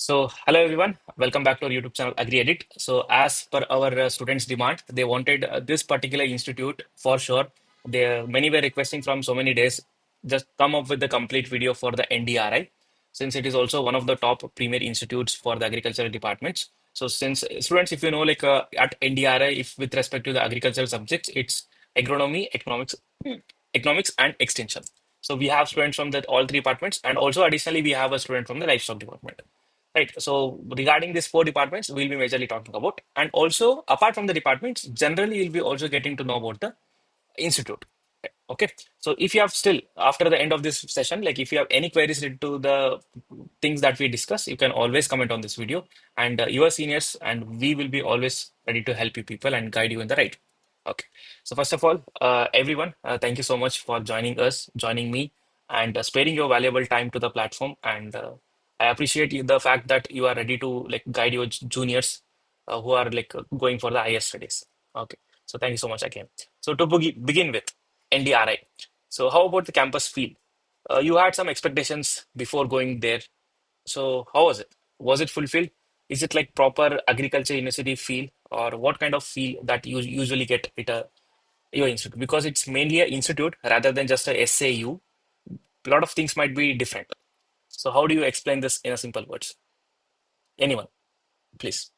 Hello everyone, welcome back to our YouTube channel AgriAddict. So, as per our students' demand, they wanted this particular institute for sure. Many were requesting from so many days, just come up with the complete video for the NDRI, since it is also one of the top premier institutes for the agricultural departments. So, since students, if you know, at NDRI, if with respect to the agricultural subjects, it's agronomy, economics, and extension. So we have students from that all three departments, and also additionally we have a student from the livestock department. Right. So regarding these four departments, we'll be majorly talking about, and also apart from the departments, generally you'll be also getting to know about the institute. Okay. So if you have still after the end of this session, like if you have any queries related to the things that we discuss, you can always comment on this video, and your seniors and we will be always ready to help you people and guide you in the right. Okay. So first of all, everyone, thank you so much for joining me, and sparing your valuable time to the platform. And I appreciate the fact that you are ready to like guide your juniors who are going for the higher studies. Okay. So thank you so much again. So to begin with, NDRI. So how about the campus feel? You had some expectations before going there. So how was it? Was it fulfilled? Is it like proper agriculture university feel, or what kind of feel that you usually get at your institute? Because it's mainly an institute rather than just a SAU. A lot of things might be different. So how do you explain this in a simple words? Anyone, please.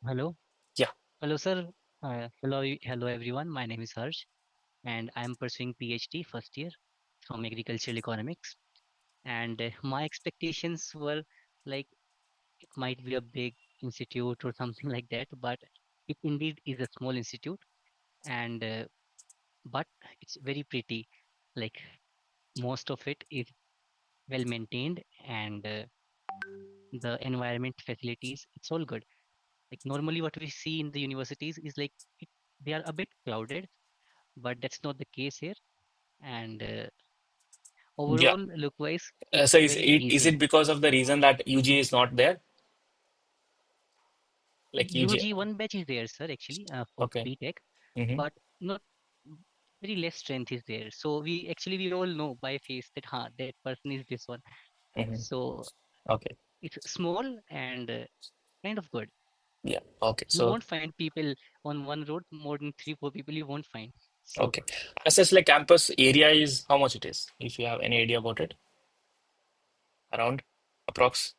Hello, Yeah. hello, sir. Hello, everyone. My name is Harsh, and I'm pursuing PhD first year from agricultural economics. And my expectations were like it might be a big institute or something like that, but it indeed is a small institute, and but it's very pretty. Like most of it is well maintained, and the environment facilities, it's all good. Like normally, what we see in the universities is like they are a bit crowded, but that's not the case here. And Yeah. overall, look-wise, So it's very is easy. it because of the reason that UG is not there? Like UG. UG one batch is there, sir, actually, for Okay. BTech, Mm-hmm. but not very less strength is there. So we all know by face that that person is this one. Mm-hmm. So Okay. it's small and kind of good. Yeah. Okay. You So won't find people on one road more than three, four people. You won't find. So okay. As such, like campus area is how much it is, if you have any idea about it, around approx.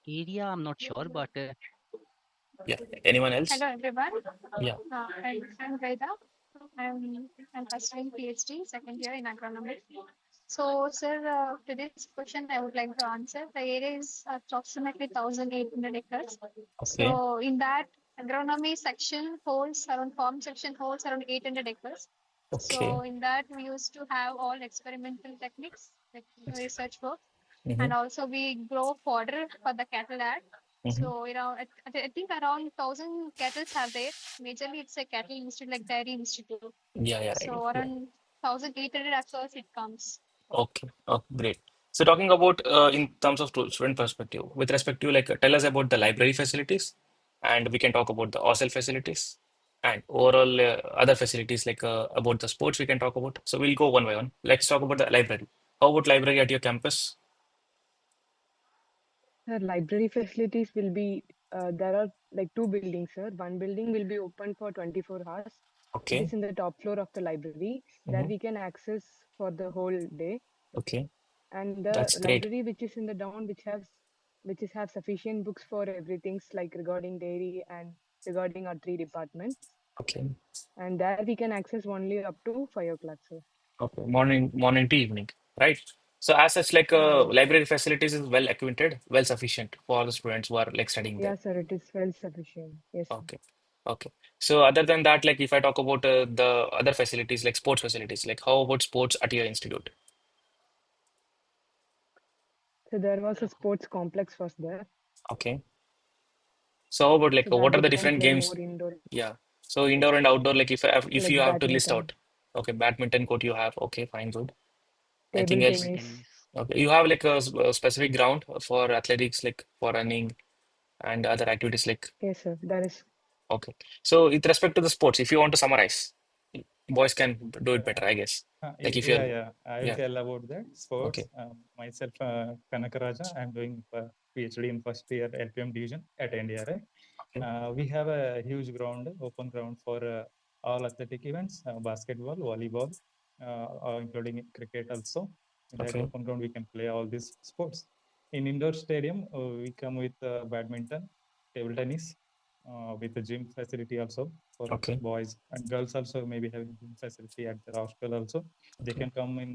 area, I'm not sure, but Yeah. Anyone else? Hello everyone. Yeah. I'm Veda. I'm pursuing PhD second year in agronomy. So, sir, to this question, I would like to answer. The area is approximately 1,800 acres. Okay. So, in that, agronomy section holds around farm section holds around 800 acres. Okay. So, in that, we used to have all experimental techniques, like research work, Mm-hmm. and also we grow fodder for the cattle ad. Mm-hmm. So, I think around 1,000 cattle are there. Majorly, it's a cattle institute like dairy institute. Yeah. Yeah. Right. So, Yeah. around 1,800 acres it comes. Okay. Oh, great. So talking about in terms of student perspective, with respect to tell us about the library facilities, and we can talk about the hostel facilities and overall other facilities about the sports we can talk about. So we'll go one by one. Let's talk about the library. How about library at your campus? Sir, library facilities will be there are like two buildings, sir. One building will be open for 24 hours. It Okay. is in the top floor of the library that Mm-hmm. we can access for the whole day. Okay. And the That's great. library which is in the down, which is have sufficient books for everything like regarding dairy and regarding our three departments. Okay. And there we can access only up to 5 o'clock, sir. Okay. Morning to evening, right? So as such, Yes. library facilities is well acquainted, well sufficient for the students who are like studying there. Yeah, sir. It is well sufficient. Yes, sir. Okay. Okay. So other than that, like if I talk about the other facilities, like sports facilities, like how about sports at your institute? So there was a sports complex was there, Okay. So how about so what that are we the can different play games? more indoor, Yeah. So indoor and outdoor, like if like you have to list badminton, out, okay, badminton court you have. Okay, fine, good. Anything table else? table tennis. tennis. Okay. You have like a specific ground for athletics, like for running and other activities like Yes, sir. That is okay. So with respect to the sports, if you want to summarize, boys can do it better, I guess. Like if you're Yeah. I will yeah, tell about that sports. okay. Myself, Kanakaraja, I'm doing PhD in first year LPM division at NDRI. We have a huge ground, open ground for all athletic events, basketball, volleyball, including cricket also. In that Okay. open ground, we can play all these sports. In indoor stadium, we come with badminton, table tennis, with the gym facility also for Okay. boys and girls also maybe having gym facility at the hostel also. They Okay. can come in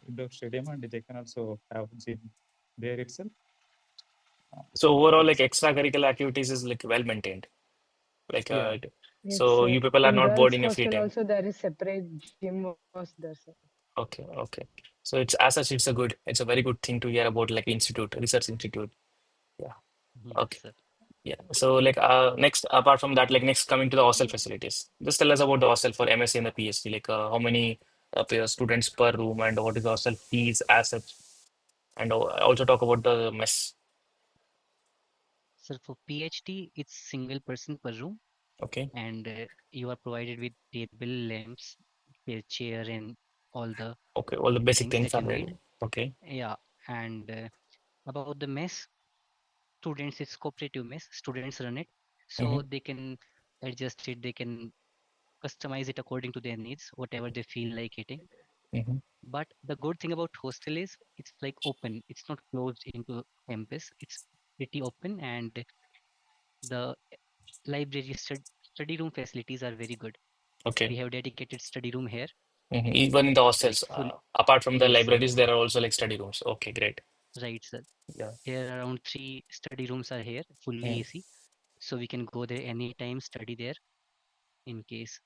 indoor stadium and they can also have gym there itself. So overall, like That's extracurricular activities is like well maintained. Like yeah. Yes, so sir. you people are In not bored girls' in your free hostel time. also there is separate gym was there, sir. Okay, okay. So it's as such, it's a very good thing to hear about like institute, research institute. Yeah. Yes, Okay. sir. Yeah. So like next apart from that, like next coming to the hostel facilities. Just tell us about the hostel for MSc and the PhD. Like how many students per room and what is the hostel fees as such, and also talk about the mess. Sir, for PhD, it's single person per room, Okay. and you are provided with table, lamps, chair, and all the Okay. All the basic things things that are you there. need. Okay. Yeah, and about the mess, students, it's cooperative mess. Students run it, Mm-hmm. so they can adjust it. They can customize it according to their needs, whatever they feel like eating. Mm-hmm. But the good thing about hostel is it's like open. It's not closed into campus. It's pretty open, and the library study room facilities are very good. We Okay. have dedicated study room here, Mm-hmm. Even in the like hostels, full. apart from the Yes, sir. libraries, there are also like study rooms. Okay, great. Right, sir. Yeah. Here around three study rooms are here, fully Mm. AC, so we can go there anytime, study there in case.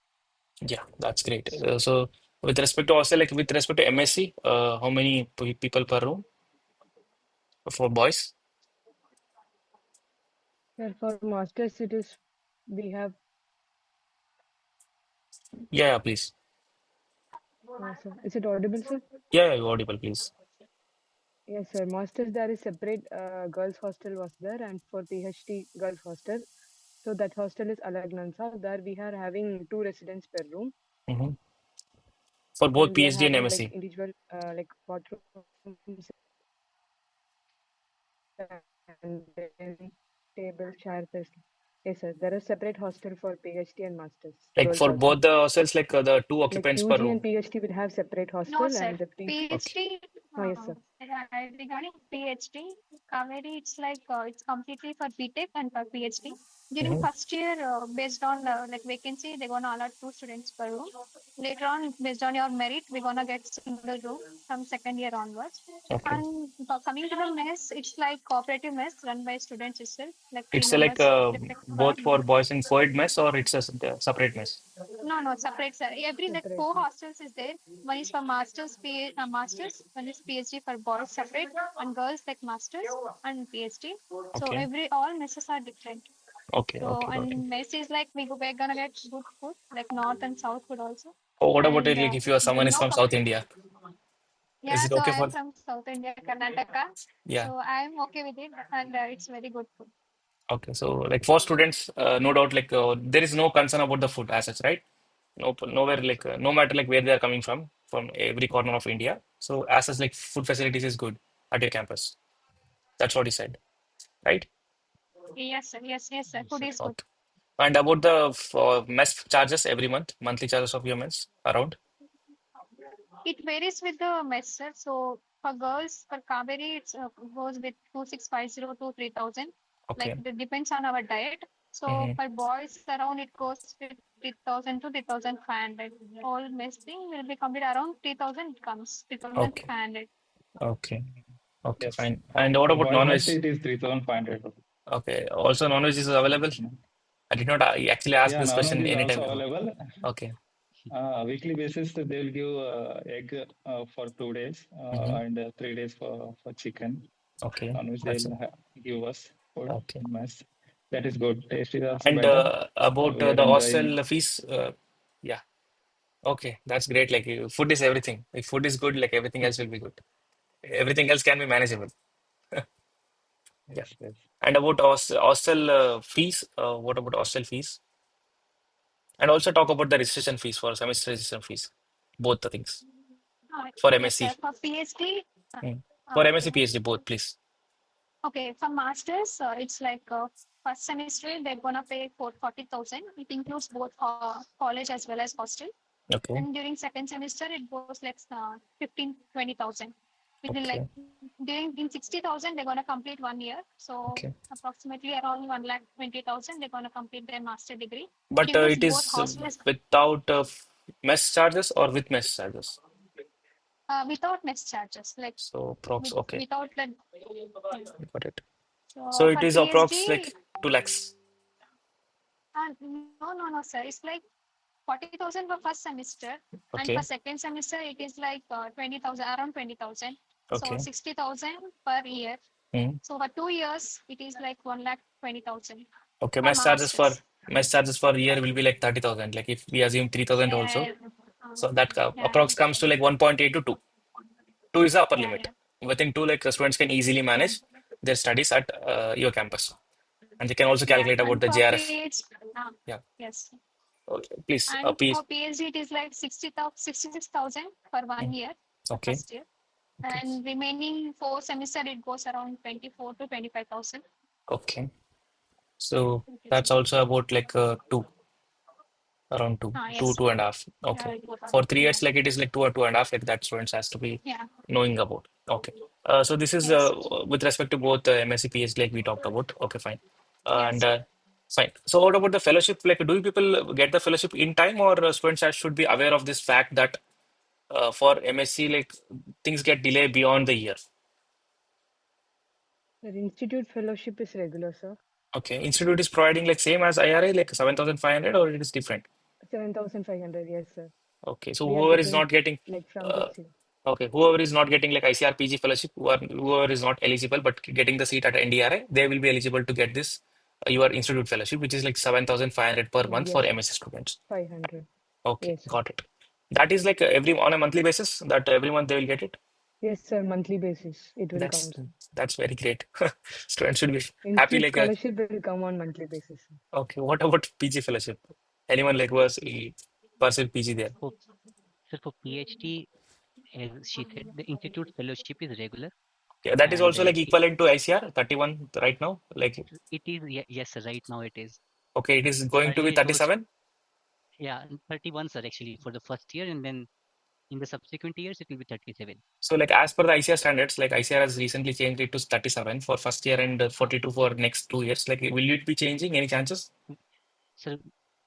Yeah, that's great. So So with respect to hostel, like with respect to MSc, how many people per room for boys? Sir, for masters it is we have Yeah, yeah, please. sir. Is it audible, sir? Yeah, yeah, you're audible, please. Yes, sir. Masters there is separate girls hostel was there, and for PhD girls hostel. So that hostel is Alag Nansal. There we are having two residents per room, Hmm. For both and we are PhD and having like MSc. individual like bathrooms and then table, chair, facility. Yes, sir. There is separate hostel for PhD and masters, Like girls for also. both the hostels, like the two Like occupants per UG and room. PhD will have separate No, hostel, sir. and the pre. Okay. PhD, Yes, sir. regarding PhD, Kaveri, it's like it's completely for BTech and for PhD. During Hmm. first year, based on like vacancy, they're gonna allot two students per room. Later on, based on your merit, we're gonna get single room from second year onwards. Okay. And coming to the mess, it's like cooperative mess run by students itself, like three It's like members different per. both for boys in co-ed mess or it's a separate mess. No, no, separate, sir. Every like Separate. four hostels is there. One is for masters. One is PhD for boys separate, and girls like masters and PhD. So Okay. all messes are different. Okay. So Okay. Got it. and mess is like we're gonna get good food, like north and south food also. Oh, what about it, And like if you are someone is no, from South India? Is yeah. it So okay I for? am from South India, Karnataka. Yeah. So I am okay with it, and it's very good food. Okay. So like for students, no doubt, like there is no concern about the food as such, right? No, nowhere like no matter like where they are coming from every corner of India. So as such, like food facilities is good at your campus. That's what he said, right? Yes, sir. Yes, yes, sir. yes, Food sir. is good. Okay. And about the mess charges every month, monthly charges of your mess around. It varies with the method. So for girls, for Kaveri, it goes with 2650 to 3000. Like Okay. it depends on our diet. So Hmm. for boys, around it goes with 3000 to 3500. All mess thing will be complete around 3000. It comes Okay. 3500. Okay. Okay. Yes. Fine. And what For about boys non-veg? mostly it is 3,500. Okay. Also, non-veg is available. I did not actually ask Yeah, this non-veg question is anytime also before. available. Okay. Weekly basis, they will give egg for 2 days Hmm. and 3 days for chicken. Okay. Non-veg That's they'll give us food okay. in mess. That is good. Taste is also And better. about We are the enjoying. hostel fees, yeah. Okay, that's great. Like food is everything. If food is good, like everything else will be good. Everything else can be manageable. Yeah. Yes, yes. And about hostel fees, what about hostel fees? And also talk about the registration fees for semester registration fees, both the things for Yes, sir. MSc. For PhD, Mm. For okay. MSc, PhD, both, please. Okay, for masters, it's like first semester they're gonna pay for 40,000. It includes both college as well as hostel. Okay. And during second semester, it goes like 15, 20,000. It will like Okay. during in 60,000 they're gonna complete 1 year. So Okay. approximately around 1,20,000 they're gonna complete their master degree. It But includes it both is hostels without mess charges or with mess charges? without mess charges, like So prox. Okay, without the yeah. got it. So So it for is approx PhD, like 2 lakhs. no, sir. It's like 40,000 for first semester, and for Okay. second semester it is like 20,000, around 20,000. So Okay. 60,000 per year. Hmm. So for 2 years it is like 1,20,000 Okay. for masters. Mess charges for year will be like 30,000. Like if we assume 3,000 also, Yeah, so that yeah, approx comes to like 1.8 to 2. 2 is the upper yeah, limit. yeah, Within 2, like the students can easily yeah, manage their studies at your campus, and they can also yeah. calculate about And the for JRF. PhD, Yeah. yes. Okay. Please, And please. for PhD it is like 66,000 for Hmm. 1 year, the Okay. first year. Okay. And remaining 4 semester it goes around 24 to 25,000. Okay. So Okay, that's so also about like two, around yes, two and a half. yeah, Okay. it goes For around, 3 years, yeah, like it is like two or two and a half, like that students has to be yeah, knowing about. Okay. So this is yes, with respect to both MSc, PhD, like we talked about. Okay, fine. And yes. fine. So what about the fellowship? Like, do people get the fellowship in time, or students should be aware of this fact that for MSc, like things get delayed beyond the year? The institute fellowship is regular, sir. Okay. Institute is providing like same as IRA, like 7,500, or it is different? 7,500, yes, sir. Okay. So We are whoever is taking it not getting like from uh, this year. okay, whoever is not getting like ICR PG fellowship, whoever is not eligible but getting the seat at NDRI, they will be eligible to get this your institute fellowship, which is like 7,500 per month for Yes, MSc students. 500. Okay, Yes, sir. got it. That is like every on a monthly basis that every month they will get it. Yes, sir. Monthly basis, it will That's come, sir. that's very great. Students should be happy. Institute Like scholarship will come on monthly basis, sir. okay, what about PG fellowship? Anyone like was pursue PG there? For so for PhD, as she said, the institute fellowship is regular, Yeah, that is and also like equivalent to ICR 31 right now. Like it is yes, sir, right now it is. okay, it is going to be Earlier it was 37. 31, sir, actually for the first year, and then in the subsequent years it will be 37. So, like as per the ICR standards, like ICR has recently changed it to 37 for first year and 42 for next 2 years. Like, will it be changing? Any chances? So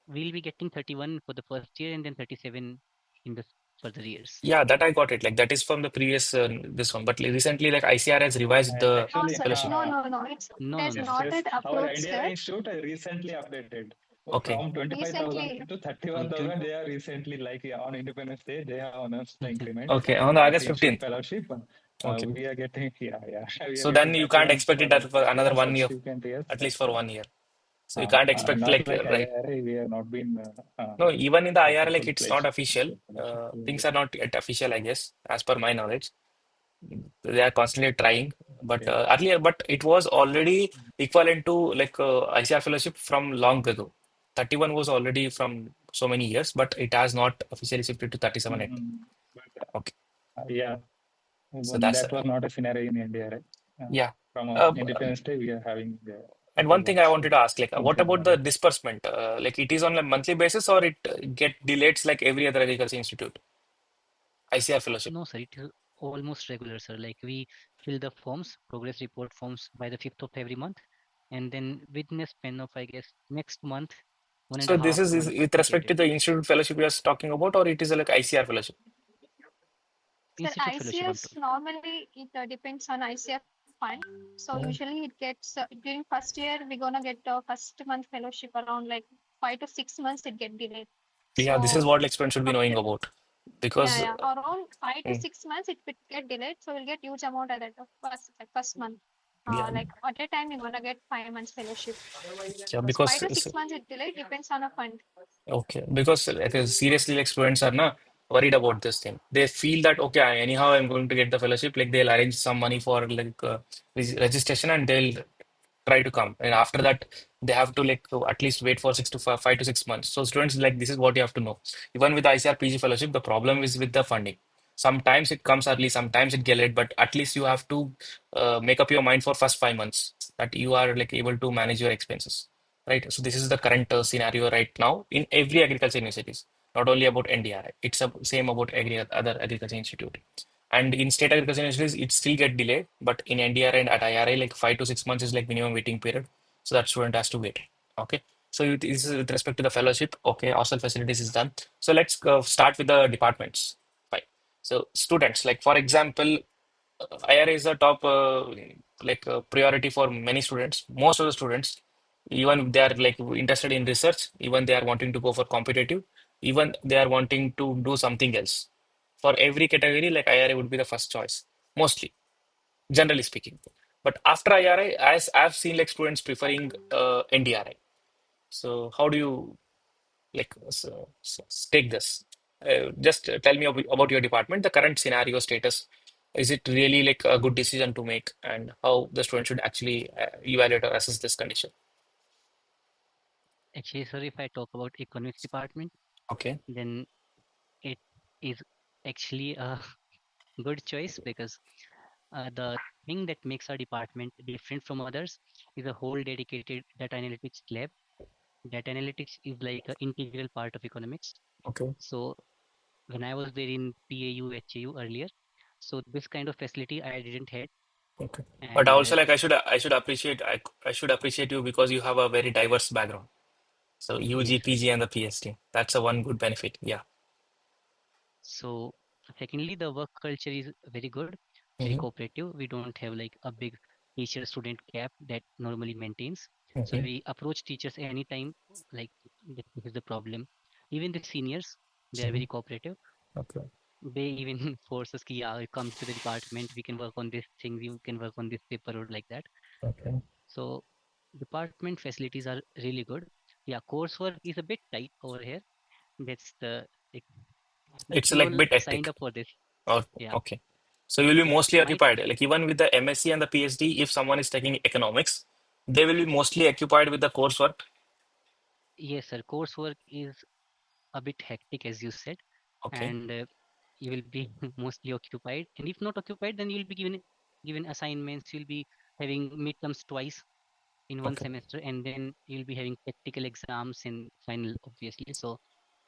we'll be getting 31 for the first year and then 37 in the further years. Yeah, that I got it. Like that is from the previous this one, but recently, like ICR has revised the No, Actually, sir. fellowship. No. It No, no, has no. yes, not yes. yet Our approved, NDRI sir. Institute recently updated Okay, from 25,000 Recently, to From 31,000. They are recently, like on Independence Day, they have announced the increment okay, on the of August institute 15th. fellowship. Okay, We are getting, we are so then getting you can't 31 expect it for that for first year another and 1 year, subsequent years. at least for 1 year. So you can't expect Not like like right. IRA, we have not been No, even in the at a IR, like full it's not pledged official. institute fellowship. Things are not yet official, I guess, as per my knowledge. They are constantly trying, but Okay. earlier, but it was already equivalent to like ICR fellowship from long ago. 31 was already from so many years, but it has not officially shifted to 37 yet. But Okay, yeah, so that's that was not a scenario in India, right? yeah. From our Uh, Independence Day, we are having and one thing 31 I wanted to ask, like, what about the increment. disbursement? Like, it is on a monthly basis or it get delayed like every other agriculture institute, ICR fellowship? No, sir, it is almost regular, sir. Like we fill the forms, progress report forms by the 5th of every month, and then within a span of, I guess, next month, one and So a this half is months, with we get respect to it. the institute fellowship you are talking about, or it is like ICR fellowship? sir, Institute fellowship, I'm ICS told. normally it depends on ICF fund. So Hmm. usually it gets during first year we're gonna get first month fellowship around like 5 to 6 months it get delayed. Yeah, this is So what like students should be knowing after about yeah, because yeah, around five to mm, six months it will get delayed. So we'll get huge amount at that first like first month. yeah, Like at a time you're gonna get 5 months fellowship. yeah, So because 5 to 6 months it delayed depends on a fund. okay, because like seriously like students are not worried about this thing. They feel that okay, anyhow I'm going to get the fellowship. Like they'll arrange some money for like registration and they'll try to come. And after that, they have to like at least wait for 5 to 6 months. So students like this is what you have to know. Even with ICR PG fellowship, the problem is with the funding. Sometimes it comes early, sometimes it get late, but at least you have to make up your mind for first 5 months that you are like able to manage your expenses, right? So this is the current scenario right now in every agriculture universities, not only about NDRI. It's same about every other agriculture institute. And in state agriculture universities, it still get delayed, but in NDRI and at IRI, like 5 to 6 months is like minimum waiting period. So that student has to wait. Okay. So this is with respect to the fellowship. Okay, hostel facilities is done. So let's start with the departments. Fine. So students, like for example, IRA is the top priority for many students. Most of the students, even if they are like interested in research, even they are wanting to go for competitive, even they are wanting to do something else. For every category, like IRA would be the first choice, mostly, generally speaking. But after IRA, as I've seen like students preferring NDRI. So how do you take this? Just tell me about your department, the current scenario status. Is it really like a good decision to make, and how the student should actually evaluate or assess this condition? Actually, sir, if I talk about economics department, Okay, then it is actually a good choice because the thing that makes our department different from others is a whole dedicated data analytics lab. Data analytics is like an integral part of economics. okay, So when I was there in PAU, HAU earlier, so this kind of facility I didn't have, okay. But and also, like I should appreciate you because you have a very diverse background. So yes, UG, PG, and the PhD. That's a one good benefit. Yeah. so secondly, the work culture is very good, very Mm-hmm. cooperative. We don't have like a big teacher-student gap that normally maintains. So Mm-hmm. we approach teachers anytime, like this is the problem. Even the seniors, they are Mm-hmm. very cooperative. Okay. They even force us, ki, yeah, come to the department, we can work on this thing, we can work on this paper or like that. Okay. So department facilities are really good. Yeah, coursework is a bit tight over here. That's the like, but It's we like all bit signed hectic. up for this. Oh, Yeah, okay. So you'll be mostly my occupied. Like even with the MSc and the PhD, if someone is taking economics, they will be mostly occupied with the coursework. yes, sir. Coursework is a bit hectic, as you said, Okay. and you will be mostly occupied. And if not occupied, then you'll be given assignments. You'll be having midterms twice in one Okay. semester, and then you'll be having practical exams in final, obviously. So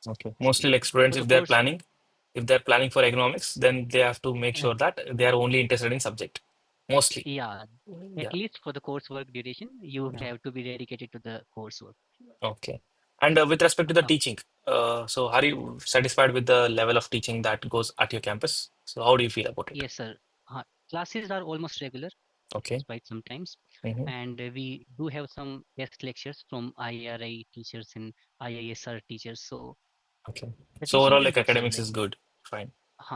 Okay. Mostly like for students, the course, if they're planning for economics, then they have to make uh, sure that they are only interested in subject. Mostly. yeah, at Yeah. least for the coursework duration, you Yeah. have to be dedicated to the coursework. Okay. And with respect to the Uh, teaching, so are you satisfied with the level of teaching that goes at your campus? So how do you feel about it? yes, sir. Classes are almost regular, Okay. despite sometimes, Mm-hmm. and we do have some guest lectures from IRI teachers and IISR teachers. So Okay. the So teaching overall, is like good, sir. academics Like, is good. Fine.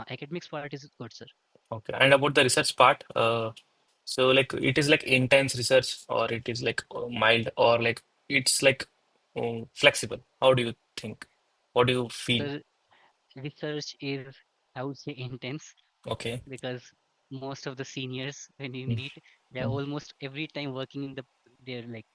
academics part is good, sir. Okay. And about the research part, so like it is like intense research or it is like mild or like it's like flexible. How do you think? What do you feel? Sir, research is, I would say, intense Okay. because most of the seniors, when we meet, they're Mm-hmm. almost every time working in their like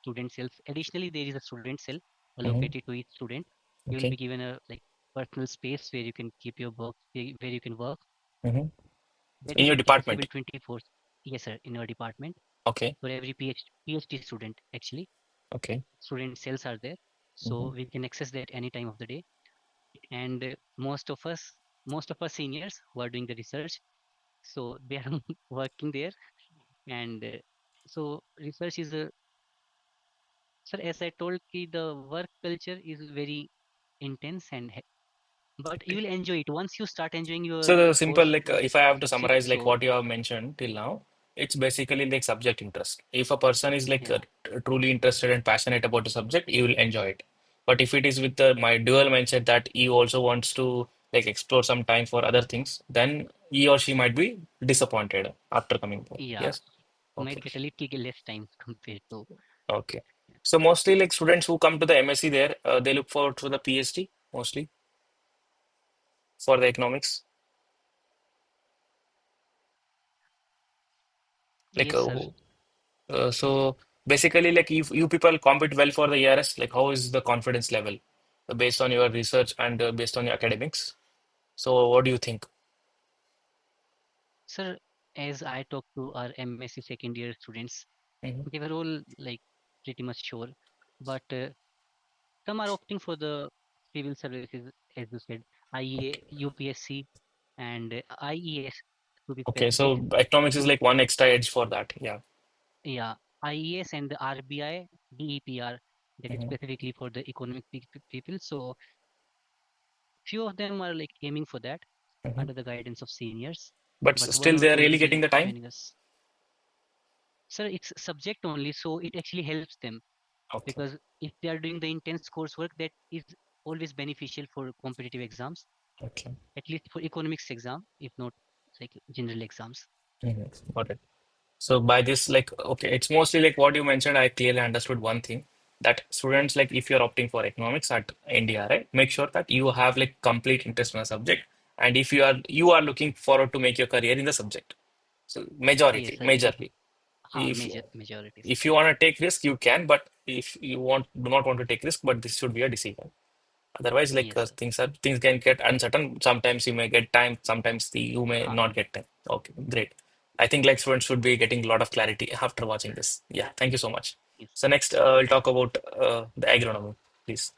student cells. Additionally, there is a student cell Mm-hmm. allocated to each student. You will be Okay. given a like personal space where you can keep your work, where you can work. Mm-hmm. That In is your accessible department. 24. Yes, sir, in our department Okay. for every PhD student. Actually, Okay. student cells are there, Mm-hmm. so we can access that any time of the day. And most of us seniors who are doing the research, so they are working there. And so research is a, sir, as I told ki the work culture is very intense and but you will enjoy it once you start enjoying your So the simple course like if I have to subject. summarize like So what you have mentioned till now, it's basically like subject interest. If a person is like yeah, truly interested and passionate about the subject, you will enjoy it. But if it is with the my dual mindset that he also wants to like explore some time for other things, then he or she might be disappointed after coming home. yeah, Yes. you might Okay. get a little less time compared to. Okay. So mostly like students who come to the MSc there, they look forward to the PhD mostly for the economics. Like Yes, sir. so basically, like if you people compete well for the ERS, like how is the confidence level based on your research and based on your academics? So what do you think? Sir, as I talked to our MSc second year students, Hmm. they were all like pretty much sure, but some are opting for the civil services, as you said, IEA, Okay. UPSC, and IES to be Okay. specific. So economics is So like one extra edge for that. Yeah. yeah, IES and the RBI, DEPR, that is Hmm. specifically for the economic people. So few of them are like aiming for that Hmm. under the guidance of seniors, But but one still, or they are two really will getting be the time. joining us. Sir, it's subject only, so it actually helps them Okay. because if they are doing the intense coursework, that is always beneficial for competitive exams, Okay. at least for economics exam, if not like general exams. Hmm. Got it. So by this, like, okay, it's mostly like what you mentioned. I clearly understood one thing that students, like, if you're opting for economics at NDRI, make sure that you have like complete interest in the subject, and if you are looking forward to make your career in the subject. So Yes, sir. majorly, if Majorities. if you want to take risk, you can, but if you do not want to take risk, but this should be a decision. Otherwise, like Yes, sir. things can get uncertain. Sometimes you may get time, sometimes you may Ha, not get time. Okay, great. I think like students should be getting a lot of clarity after watching this. Yeah, thank you so much. yes, So next, we'll talk about the agronomy, please.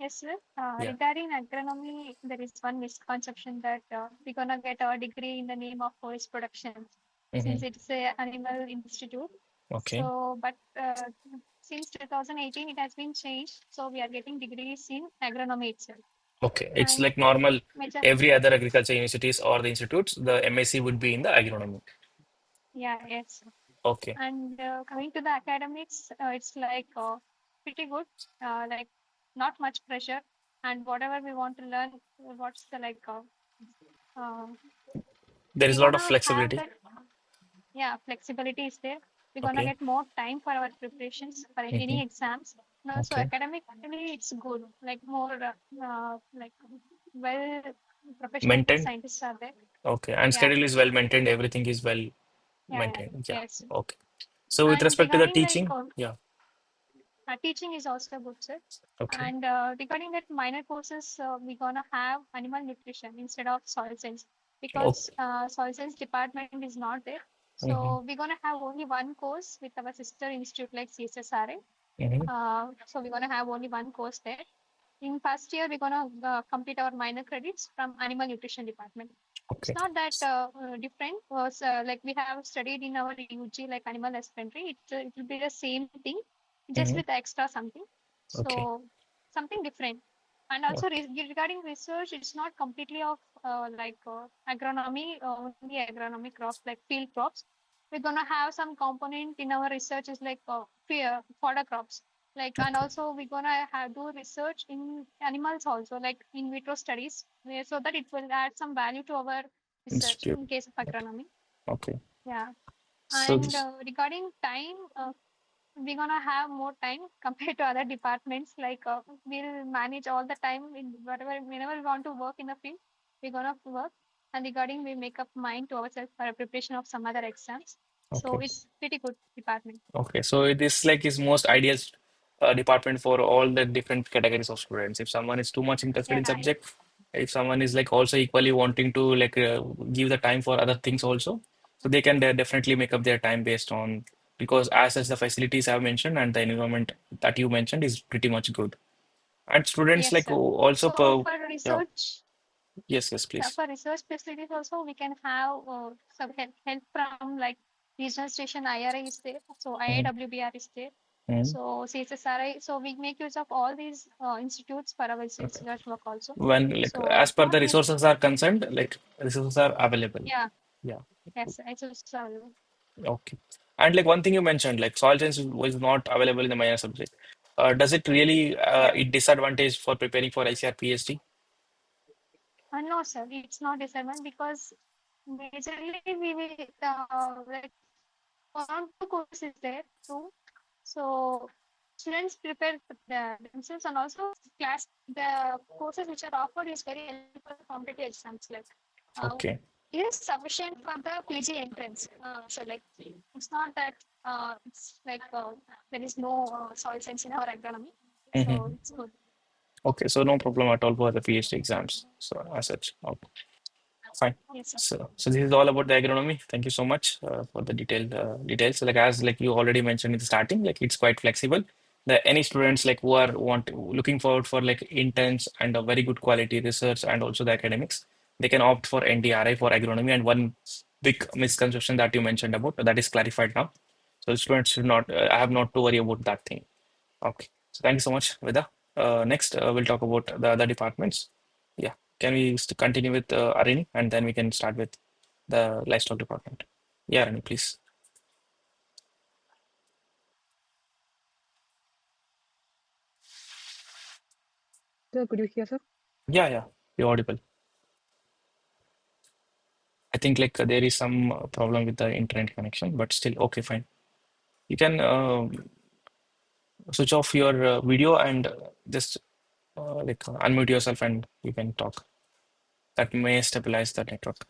Yes, sir. Yeah. Regarding agronomy, there is one misconception that we're gonna get a degree in the name of forest production, Hmm. since it's a animal institute. Okay. So, but since 2018, it has been changed. So we are getting degrees in agronomy itself. Okay. It's And like normal. major, Every other agriculture universities or the institutes, the MSc would be in the agronomy. yeah, yes. Okay. And coming to the academics, it's like pretty good. Like not much pressure, and whatever we want to learn, what's the like uh, There is we're a lot of gonna have flexibility. that, yeah, flexibility is there. We're gonna Okay. get more time for our preparations for Hmm. any exams. And also Okay. academically it's good, like more like well professional Maintained. scientists are there. Okay. And Yeah, schedule is well maintained. Everything is well yeah, maintained. Yeah. yes. Okay. So with And respect to the regarding like teaching, yeah. teaching is also good, sir. Okay. And regarding that minor courses, we're gonna have animal nutrition instead of soil science, Oh. because soil science department is not there. Hmm. So we're gonna have only one course with our sister institute like CSSRA. Hmm. So we're gonna have only one course there. In first year, we're gonna complete our minor credits from animal nutrition department. It's Okay. not that different. Was like we have studied in our UG like animal husbandry. It will be the same thing, just Hmm. with extra something. Okay. So something different. And also Okay. regarding research, it's not completely of like agronomy, only agronomic crops like field crops. We're gonna have some component in our research is like fodder crops, like, and Okay. also we're gonna have do research in animals also, like in vitro studies, so that it will add some value to our research Institute. in case of Okay. agronomy. Okay. Yeah. So And this. regarding time, we're gonna have more time compared to other departments. Like we'll manage all the time in whatever whenever we want to work in the field, we're gonna work. And regarding we make up mind to ourselves for a preparation of some other exams. So Okay. it's pretty good department. Okay. So this like is most ideal department for all the different categories of students. If someone is too much interested in Yeah, subject, if someone is like also equally wanting to like give the time for other things also, so they can definitely make up their time based on, because as the facilities I've mentioned and the environment that you mentioned is pretty much good. And students yes, like sir. also So per, for yeah, research, yes, yes, yeah, please. for research facilities also, we can have some help from like regional station IRA is there, so Mm-hmm. IAWBR is there, Mm-hmm. so CSSRI. So we make use of all these institutes for our Okay. research work also. When like as So per not the necessary. resources are concerned, like resources are available. Yeah, Yeah. yes, it's also Okay. And like one thing you mentioned, like soil science was not available in the minor subject. Does it really yeah. it disadvantage for preparing for ICR PhD? No, sir, it's not disadvantage because majorly we will like one two courses is there too. So students prepare themselves, and also class the courses which are offered is very helpful for competitive exams. Like Okay. it is sufficient for the PG entrance. So like it's not that it's like there is no soil science in our agronomy. So Hmm. it's good. Okay, so no problem at all for the PhD exams. So as such. Okay. Fine. Yes, sir. So this is all about the agronomy. Thank you so much for the detailed details. So, like as like you already mentioned in the starting, like it's quite flexible. The any students like who are looking forward for like intense and a very good quality research and also the academics, they can opt for NDRI for agronomy. And one big misconception that you mentioned about that is clarified now. So students should not have not to worry about that thing. Okay. So thank you so much, Veda. Next, we'll talk about the other departments. Yeah. Can we continue with Arini and then we can start with the livestock department? Yeah, Arini, please. Sir, could you hear, sir? Yeah, yeah, you're audible. I think like there is some problem with the internet connection, but still, okay, fine. You can switch off your video and just unmute yourself and you can talk. That may stabilize the network.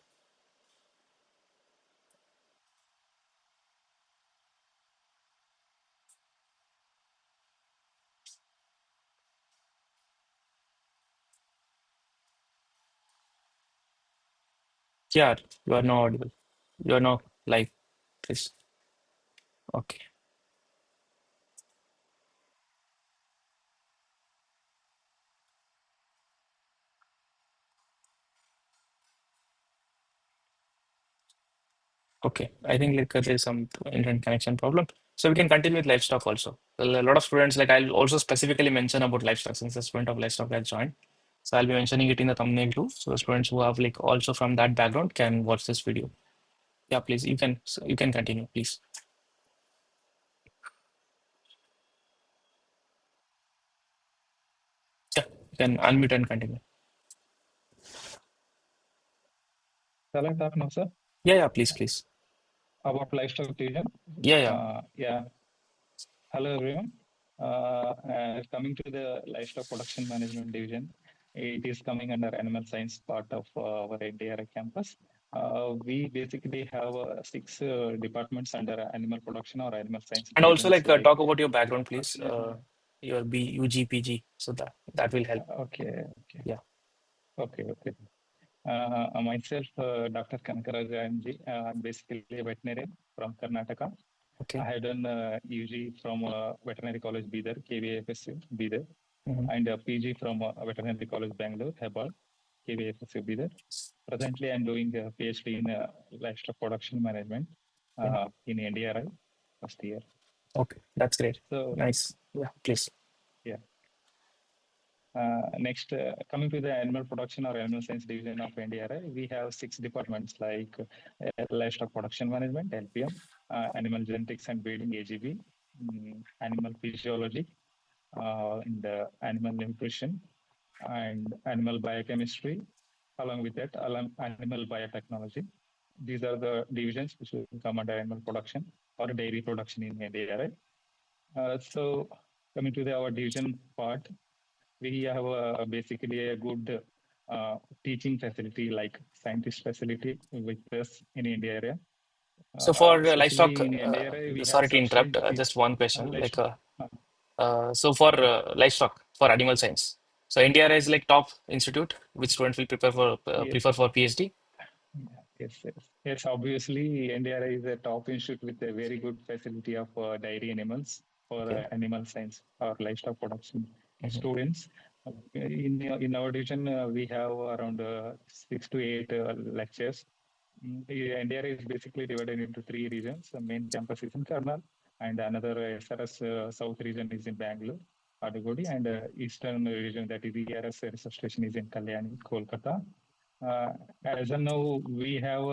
Yeah, you are now audible. You are now live, please. Okay. Okay, I think like there's some internet connection problem. So we can continue with livestock also. Well, a lot of students, like I'll also specifically mention about livestock since the student of livestock has joined. So I'll be mentioning it in the thumbnail too. So the students who have like also from that background can watch this video. Yeah, please, you can you can continue, please. Yeah, you can unmute and continue. Shall I talk now, sir? Yeah, please, please. About livestock division? Yeah. Yeah. Hello, everyone. Coming to the livestock production management division, it is coming under animal science part of our NDRI campus. We basically have six departments under animal production or animal science And also divisions. like talk about your background, please. Your BUGPG, so that will help. Okay. Yeah. Okay. Myself, Dr. Kanakaraj IMG. I'm basically a veterinarian from Karnataka. Okay. I had done UG from Veterinary College Bidar, KVFSU Bidar, Mhm. and PG from Veterinary College Bangalore, Hebal, KVFSU Bidar. Presently, I'm doing a PhD in livestock production management in NDRI first year. Okay, that's great. So, Nice. Yeah, please. yeah. Next, coming to the animal production or animal science division of NDRI, we have six departments like livestock production management, LPM, animal genetics and breeding, AGB, animal physiology, and animal nutrition, and animal biochemistry. Along with that, animal biotechnology. These are the divisions which will come under animal production or dairy production in NDRI. So, coming to our division part, we have basically a good teaching facility like scientist facility with us in India area. So for livestock, Especially in India area, we have sorry to interrupt, substantive just one question. Like, livestock. so for livestock, for animal science, so India is like top institute, which students will Yes, prefer for PhD. yes. Obviously, NDRI is a top institute with a very good facility of dairy animals for Okay. animal science or livestock production Mhm. students. In our division, we have around 6 to 8 lectures. NDRI is basically divided into three regions. The main campus is in Karnal, and another SRS South region is in Bangalore, Adugodi, and Eastern region, that is ERS research station, is in Kalyani, Kolkata. Uh, as of now, we have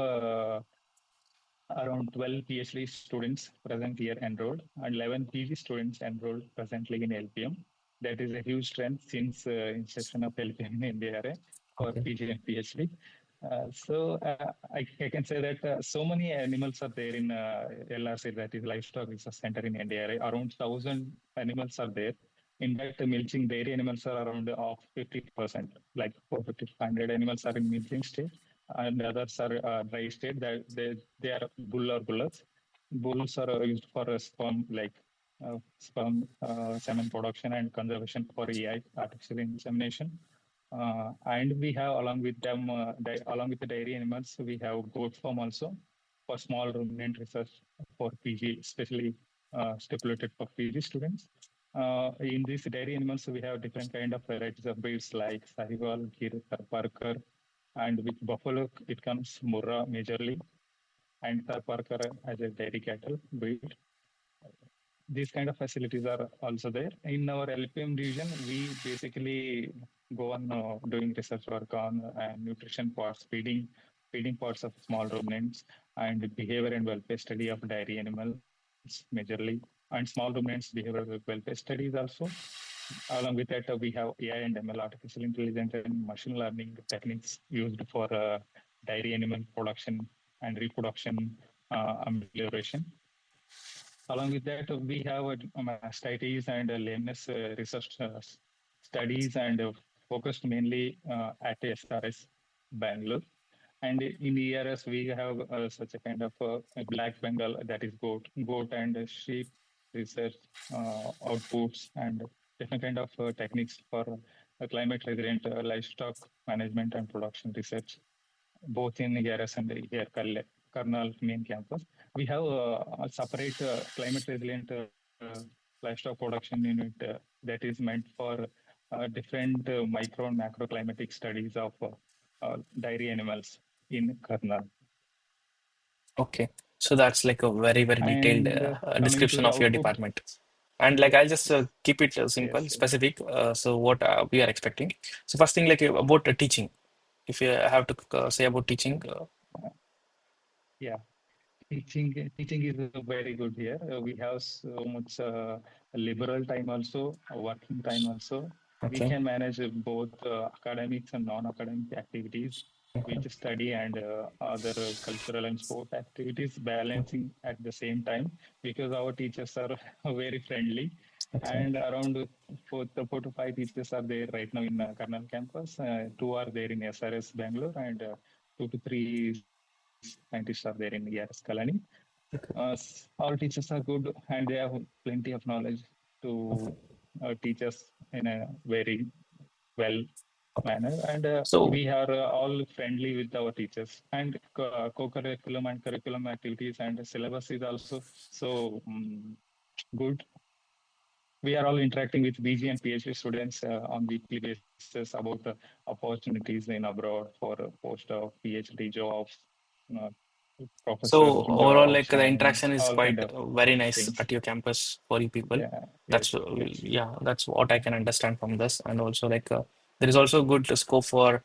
around 12 PhD students present here enrolled and 11 PG students enrolled presently in LPM. That is a huge strength since inception of LPM in India for Okay. PG and PhD. I can say that so many animals are there in LRC, that is Livestock Research Center in NDRI. Around 1,000 animals are there. In fact, milking dairy animals are around of 50%, like 450 animals are in milking stage, and others are dry state. That they are bull or bullets. Bulls are used for sperm, like sperm semen production and conservation for AI, artificial insemination. And we have along with them, along with the dairy animals, we have goat farm also for small ruminant research for PG, especially stipulated for PG students. In these dairy animals, we have different kind of varieties of breeds like Sahiwal, Gir, Parker, and with buffalo, it comes Murrah majorly, and Parker as a dairy cattle breed. These kind of facilities are also there. In our LPM division, we basically go on doing research work on nutrition parts, feeding parts of small ruminants, and behavior and welfare study of dairy animals majorly, and small ruminants behavior welfare studies also. Along with that, we have AI and ML, artificial intelligence and machine learning techniques used for dairy animal production and reproduction amelioration. Along with that, we have mastitis and lameness research studies and focused mainly at SRS Bangalore. And in ERS, we have such a kind of black Bengal, that is goat and sheep research outputs and different kind of techniques for climate resilient livestock management and production research, both in ERS and here Karnal main campus. We have a separate climate resilient livestock production unit that is meant for different micro and macro climatic studies of dairy animals in Karnal. Okay. So that's like a very, very detailed And coming to description the of your output, department. And like I'll just keep it simple, yes, specific. So what we are expecting. So first thing, like about teaching. If you have to say about teaching, yeah. Teaching is very good here. We have so much liberal time also, working time also. We okay. can manage both academics and non-academic activities, which study and other cultural and sport activities, balancing at the same time, because our teachers are very friendly. Okay. And around 4 to 5 teachers are there right now in Karnal campus. Two are there in SRS Bangalore, and 2 to 3 scientists are there in ERS Kalani. All teachers are good and they have plenty of knowledge to teach us in a very well Okay. manner. And So, we are all friendly with our teachers. And co-curriculum and curriculum activities and syllabus is also so good. We are all interacting with BG and PhD students on weekly basis about opportunities in abroad for postdoc, PhD jobs, uh, professor so overall, jobs, like the and interaction is all kind quite of very nice things. at your campus for you people. Yeah, That's yes, yes, yeah, that's what I can understand from this. And also, like there is also good scope for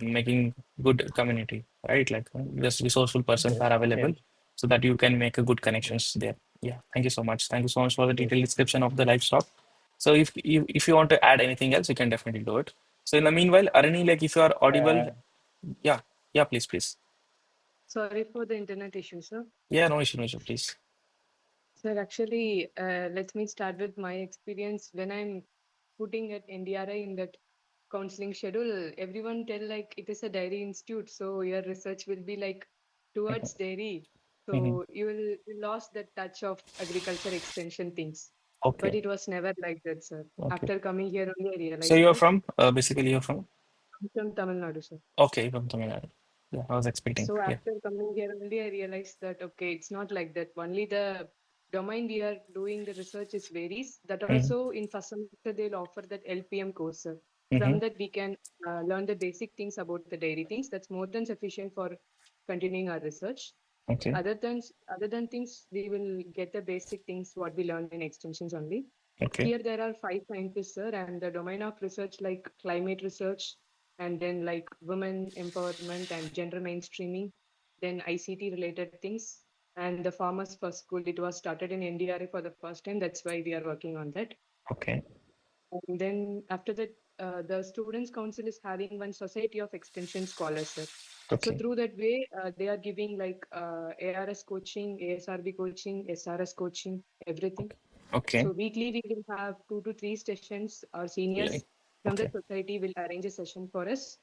making good community, right? Like just resourceful persons yes, are available yes, so that you can make a good yes, connections there. Yeah, thank you so much. Thank you so much for the yes. detailed description of the livestock. So if you want to add anything else, you can definitely do it. So in the meanwhile, Arani, like if you are audible, Uh, yeah, yeah, please, please. Sorry for the internet issue, sir. Yeah, no issue, please. Sir, actually, let me start with my experience when I'm putting at NDRI in that counseling schedule. Everyone tell like it is a dairy institute, so your research will be like towards dairy. Mhm. So you lost that touch of agriculture extension things. But Okay, it was never like that, sir. okay. After coming here only I So realized you're that. from, basically you're from, I'm from Tamil Nadu, sir. okay, you're from Tamil Nadu. Yeah, I was expecting. So Yeah. after coming here only, I realized that okay, it's not like that. Only the domain we are doing the research is varies. That Mm-hmm. also in first semester they'll offer that LPM course. Sir. Mm-hmm. From that we can learn the basic things about the dairy things. That's more than sufficient for continuing our research. Okay, Other than things, we will get the basic things what we learned in extensions only. okay, Here there are 5 scientists, sir, and the domain of research like climate research, and then like women empowerment and gender mainstreaming, then ICT related things, and the farmers first school. It was started in NDRI for the first time. That's why we are working on that. okay, And then after that, the Students' Council is having one Society of Extension Scholars, sir. So okay, through that way, they are giving like ARS coaching, ASRB coaching, SRS coaching, everything. okay. So weekly we will have 2 to 3 sessions. Our seniors Like, from the okay. society will arrange a session for us.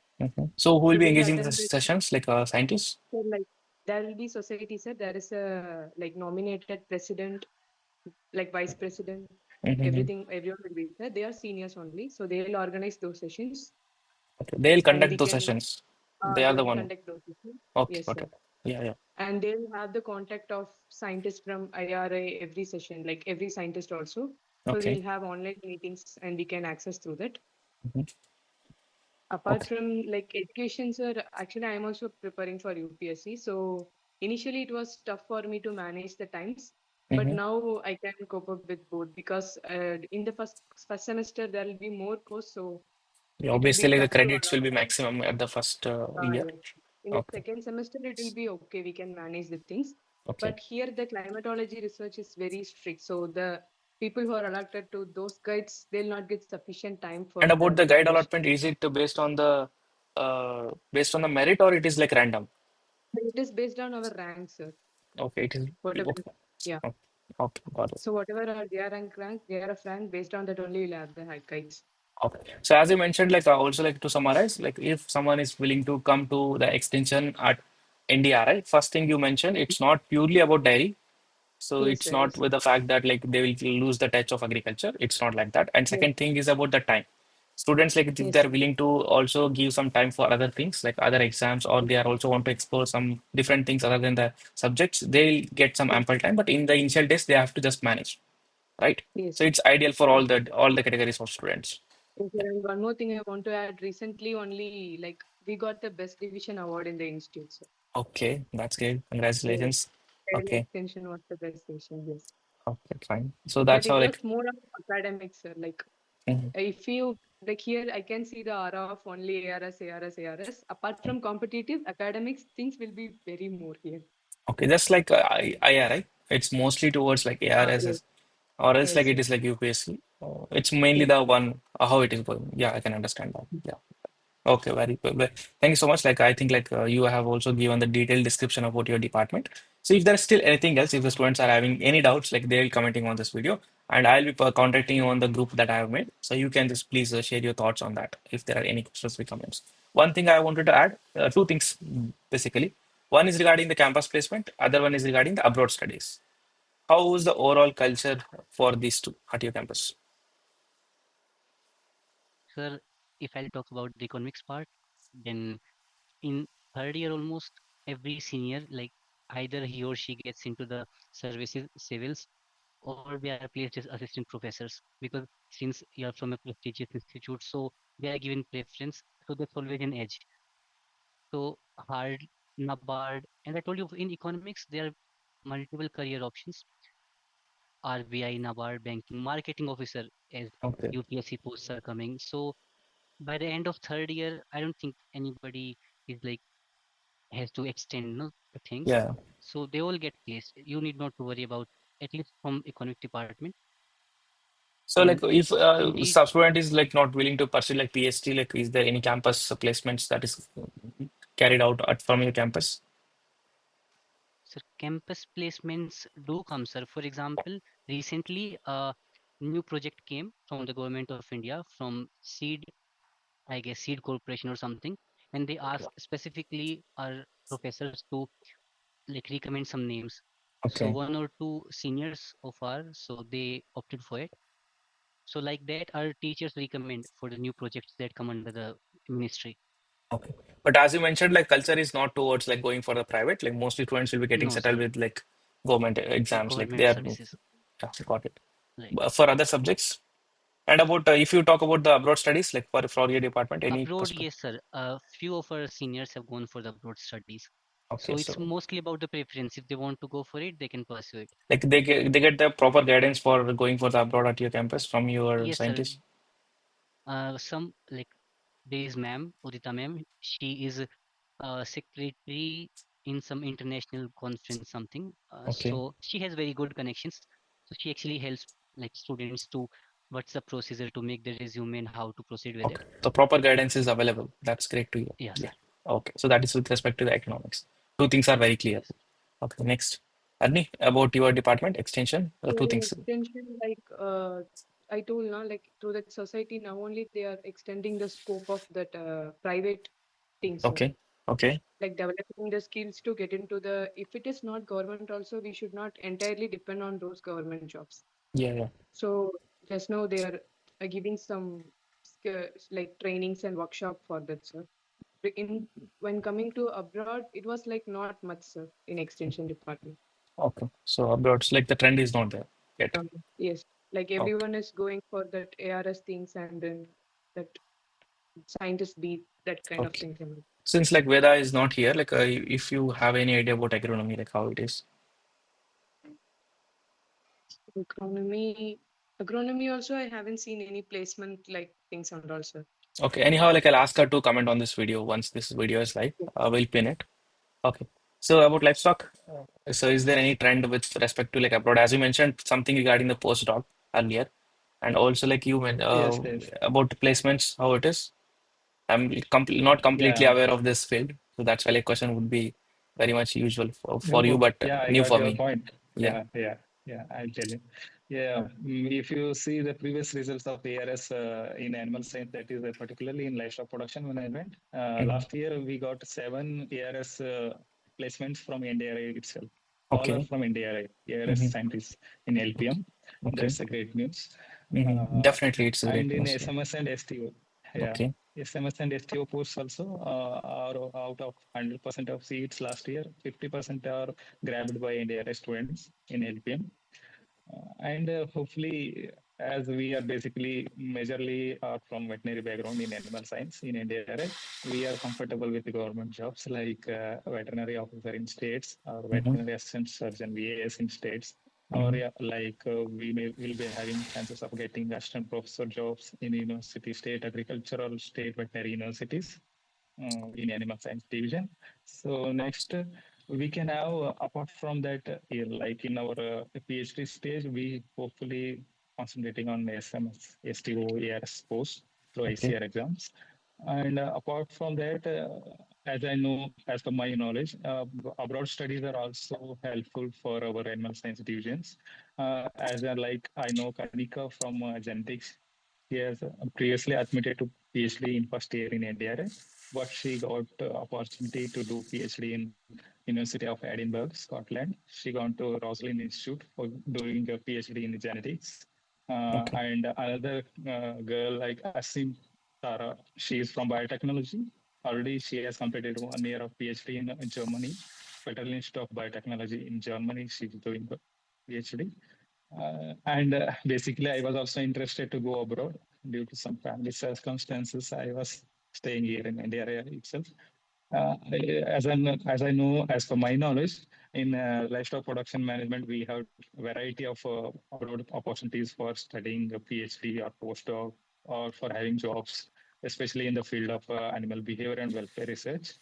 So who will So be we'll engaging the attend it. sessions, like scientists? So like there will be society, sir. There is a like nominated president, like vice president, Mm-hmm. everything, everyone will be there. They are seniors only. So they will organize those sessions. Okay. They'll and conduct we those can sessions. They are the they'll one. conduct those sessions. Okay, Yes, got sir. it. Yeah, yeah. And they'll have the contact of scientists from IRA every session, like every scientist also. So Okay. we'll have online meetings and we can access through that. Mhm. Apart Okay. from like education, sir, actually I'm also preparing for UPSC. So initially it was tough for me to manage the times, but Mm-hmm. now I can cope up with both because in the first semester there will be more course, so Yeah, it will obviously, be like the tough to credits will allot be time. maximum at the first year. Yes. In the Okay. second semester, it will be okay. We can manage the things. Okay. But here, the climatology research is very strict. So the people who are allotted to those guides, they'll not get sufficient time for And about the the guide preparation. allotment, is it based on the merit or it is like random? It is based on our rank, sir. Okay, it is. Whatever. Okay. Yeah. Okay, okay, got it. So whatever are their rank, their of rank, based on that only we'll have the high guides. Okay. So as you mentioned, like I also like to summarize, like if someone is willing to come to the extension at NDRI, first thing you mentioned, it's not purely about dairy. So Yes, it's sir. not Yes. with the fact that like they will lose the touch of agriculture. It's not like that. And Yes. second thing is about the time. Students like if Yes, they're sir. willing to also give some time for other things like other exams, or they are also want to explore some different things other than the subjects, they'll get some Yes. ample time. But in the initial days, they have to just manage, right? Yes. So it's ideal for all the categories of students. Yes, Yeah. sir. And one more thing I want to add. Recently, only like we got the best division award in the institute, sir. Okay, that's great. Yes. Congratulations. Early Okay, extension was the best session, yes. okay, fine. So But that's it how was like. more of academics, sir. Like Mhm. if you like here, I can see the aura of only ARS, ARS, ARS. Apart from competitive academics, things will be very more here. Okay, just like IRI, it's mostly towards like Yes, ARSS, or else like yes, it sir. is like UPSC. It's mainly Yes, the one how it is going. Yeah, I can understand that. Yeah. Okay, very good. Thank you so much. Like I think like you have also given the detailed description about your department. So if there's still anything else, if the students are having any doubts, like they'll commenting on this video, and I'll be contacting you on the group that I have made. So you can just please share your thoughts on that if there are any specific comments. One thing I wanted to add, two things basically. One is regarding the campus placement. Other one is regarding the abroad studies. How is the overall culture for these two at your campus? Sir, if I'll talk about the economics part, then in third year almost every senior, like either he or she gets into the services civils, or we are placed as assistant professors, because since you are from a prestigious institute, so they are given preference, so there's always an edge. So hard, NABARD, and I told you in economics there are multiple career options: RBI, NABARD, banking, marketing officer, as Okay. UPSC posts are coming. So by the end of third year, I don't think anybody is like has to extend no the things. Yeah. So they all get placed. You need not to worry about, at least from economic department. So, like, And if indeed, sub student is like not willing to pursue like PhD, like, is there any campus placements that is carried out from your campus? sir, campus placements do come, sir. For example, recently a new project came from the government of India, from Seed, I guess Seed Corporation or something, and they Okay. asked specifically our professors to like recommend some names. So Okay. one or two seniors of ours, so they opted for it. So like that, our teachers recommend for the new projects that come under the ministry. Okay. But as you mentioned, like culture is not towards like going for the private. Like mostly students will be getting No, settled sir, with like government exams. Like they government are, services. yeah, got it. Right. For other subjects, and about if you talk about the abroad studies, like for your department, any Abroad, perspective? yes, sir. A few of our seniors have gone for the abroad studies. Okay, So it's so mostly about the preference. If they want to go for it, they can pursue it. like they get the proper guidance for going for the abroad at your campus from your Yes, sir. scientists. Some like there is ma'am, Udita ma'am. She is secretary in some international conference, something. Okay. So she has very good connections. So she actually helps like students to what's the procedure to make the resume and how to proceed with it. Okay. The proper guidance is available. That's great to hear. Yeah, sir. Yeah. Okay. So that is with respect to the economics. Two things are very clear. Yes, sir. Okay. Next. Arni, about your department, extension, So two in things. extension, like I told now, like through that society, now only they are extending the scope of that private things, sir. Okay. Okay. Like developing the skills to get into the, if it is not government also, we should not entirely depend on those government jobs. Yeah. Yeah. So just now they are giving some like trainings and workshop for that, sir. In when coming to abroad, it was like not much, sir, in extension department. Okay. So abroad, like the trend is not there yet. Yes, like Okay. everyone is going for that ARS things and then that scientist beat that kind of Okay. things. And Since like Veda is not here, like if you have any idea about agronomy, like how it is. agronomy, agronomy also, I haven't seen any placement like things and also. Okay. Anyhow, like I'll ask her to comment on this video once this video is live. We'll pin it. Okay. So about livestock, so is there any trend with respect to like abroad? As you mentioned, something regarding the postdoc earlier, and also like you meant Yes, yes. about placements, how it is. I'm not completely Yeah. aware of this field, so that's why like question would be very much usual for you, No, but yeah, I new got for your me. point. Yeah. Yeah, I'll tell you. Yeah, if you see the previous results of ARS in animal science, that is particularly in livestock production management, Mhm. last year we got 7 ARS placements from NDRI itself. All are Okay. from NDRI, ARS Hmm. scientists in LPM. Okay. That's a great news. Definitely, it's a And great in news. Yeah. SMS and STO, yeah, Okay. SMS and STO posts also are out of 100% of seats last year, 50% are grabbed by NDRI students in LPM. And hopefully, as we are basically majorly are from veterinary background in animal science in NDRI, we are comfortable with the government jobs like veterinary officer in states or Hmm. veterinary assistant surgeon VAS in states. Or Hmm. yeah, like we will be having chances of getting assistant professor jobs in university, state agricultural, state veterinary universities in animal science division. So next, we can have, apart from that, like in our PhD stage, we hopefully concentrating on SMS, STO, ARS post through Okay. ICAR exams. And apart from that, as I know, as per my knowledge, abroad studies are also helpful for our animal science divisions. As like I know Kanika from genetics, she has previously admitted to PhD in first year in NDRI, but she got opportunity to do PhD in University of Edinburgh, Scotland. She gone to Roslin Institute for doing a PhD in genetics. Okay. And another girl like Asim Tara, she is from biotechnology. Already she has completed 1 year of PhD in Germany, Federal Institute of Biotechnology in Germany. She's doing a PhD. And basically, I was also interested to go abroad due to some family circumstances. I was staying here in India itself. As I know, as per my knowledge, in livestock production management, we have variety of abroad opportunities for studying a PhD or postdoc or for having jobs, especially in the field of animal behavior and welfare research.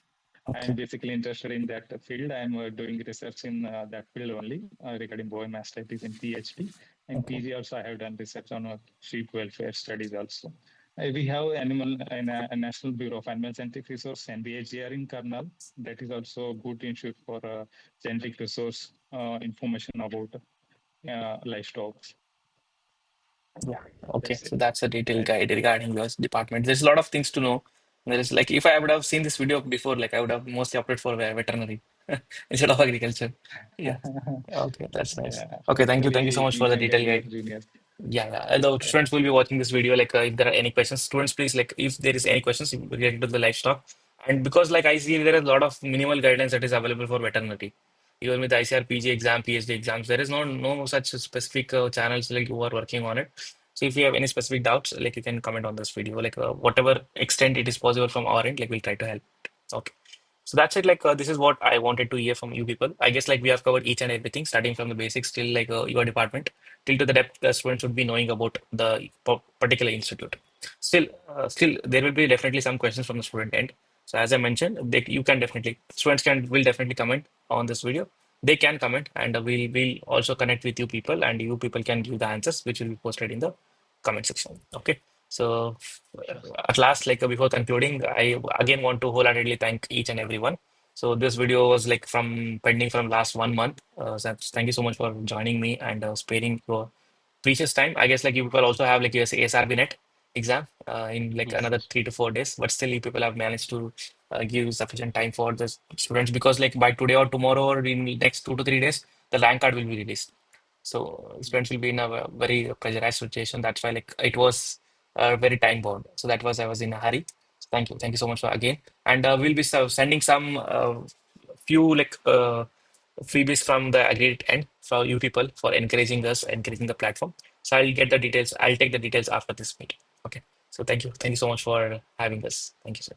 I'm Okay. basically interested in that field. I'm doing research in that field only regarding bovine mastitis in PhD. In Okay. PG also, I have done research on sheep welfare studies also. We have animal and a National Bureau of Animal Scientific Resource (NBAGR) in Karnal. That is also a good institute for genetic resource information about livestock. Yeah. Okay. That's it. So that's a detailed I, guide regarding your department. There's a lot of things to know. There is like if I would have seen this video before, like I would have mostly opted for veterinary instead of agriculture. Yeah. Okay. That's nice. yeah, Okay. Thank you. Thank you so hopefully much we for the can get detailed your guide. junior. Yeah, yeah. And the Yeah. students will be watching this video. Like, if there are any questions, students, please, like, if there is any questions related to the livestock, and because, like, I see there is a lot of minimal guidelines that is available for veterinary, even with the ICR PG exam, PhD exams, there is no such specific channels like you are working on it. So, if you have any specific doubts, like, you can comment on this video, like, whatever extent it is possible from our end, like, we'll try to help. Okay. So that's it. Like this is what I wanted to hear from you people. I guess like we have covered each and everything, starting from the basics till like your department, till to the depth the students should be knowing about the particular institute. Still there will be definitely some questions from the student end. So as I mentioned, you can definitely students can will definitely comment on this video. They can comment, and we'll also connect with you people, and you people can give the answers, which will be posted in the comment section. Okay. So at last, like before concluding, I again want to wholeheartedly thank each and everyone. So this video was like from pending from last 1 month. So thank you so much for joining me and sparing your precious time. I guess like you people also have like your ASRB net exam in like Yes, another sir. 3 to 4 days, but still you people have managed to give sufficient time for the students because like by today or tomorrow or in the next 2 to 3 days, the rank card will be released. So students will be in a very pressurized situation. That's why like it was very time bound. So that was I was in a hurry. So thank you so much for again. And we'll be sending some few freebies from the AgriAddict end for you people for encouraging us, encouraging the platform. So I'll get the details. I'll take the details after this meeting. Okay. So thank you so much for having us. Thank you, sir.